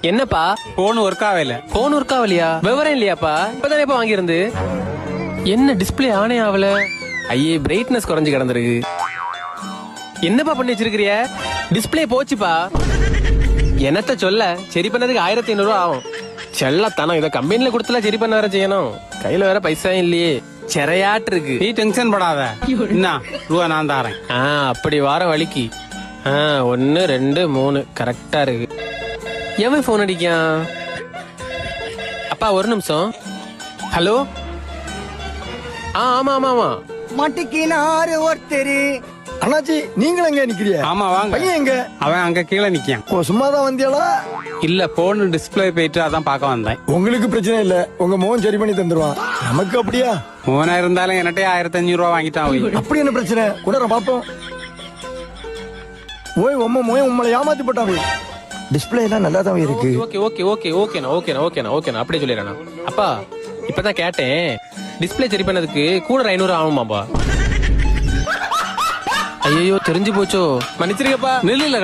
என்னப்பா phone work ஆகல. Phone work ஆகலையா? விவரம் இல்லையாப்பா? இப்பதானே வாங்கியிருந்து. என்ன டிஸ்பிளே ஆனே ஆகல? ஐயே பிரைட்னஸ் குறைஞ்சு கிடந்திருக்கு. என்னப்பா பண்ணி வச்சிருக்கிறிய? டிஸ்பிளே போச்சுப்பா. என்னத்த சொல்ல, சரி பண்ணதுக்கு 1500 ரூபா ஆகும். செல்லத்தானே இதை கம்பெனில கொடுத்துல சரி பண்ண வேற செய்யணும். கையில வேற பைசா இல்லையே, சிறையாட்டு இருக்கு. நீ டென்ஷன் படாத, என்ன ரூபா நான் தாரேன். அப்படி வார வலிக்கு 1 2 3 கரெக்டா இருக்கு. எவன் போன் அடிக்கான்? அப்பா ஒரு நிமிஷம். ஹலோ. ஆமா ஆமா ஆமா. மாட்டிக்கினாரு ஒருத்தரு. அண்ணாச்சி நீங்களும் எங்க நிக்கிறிய? ஆமா வாங்க. பையன் எங்க? அவன் அங்க கீழே நிக்கான். ஓ சும்மாதான் வந்தியாளா? இல்ல போன் டிஸ்பிளே போயிட்டு அதான் பார்க்க வந்தேன். உங்களுக்கு பிரச்சனை இல்ல, உங்க மோகன் சரி பண்ணி தந்துருவான். நமக்கு அப்படியா? மோனா இருந்தாலும் என்னட்டே 1500 ரூபா வாங்கிட்டான். போய் அப்படி என்ன பிரச்சனை? கூட பாப்போம். ஓய் உம்ம மோகன் உம்மளை ஏமாத்தி போட்டான். டிஸ்பிளே எல்லாம் நல்லா தான் இருக்கு. ஓகே ஓகே ஓகே ஓகேண்ணா ஓகேண்ணா ஓகேண்ணா ஓகேண்ணா அப்படியே சொல்லிடுறேண்ணா. அப்பா இப்பதான் கேட்டேன், டிஸ்பிளே சரி பண்ணதுக்கு கூட 500 ஆகுமாப்பா. ஐயோ தெரிஞ்சு போச்சோ, மன்னிச்சிருக்கப்பா. நெல்லில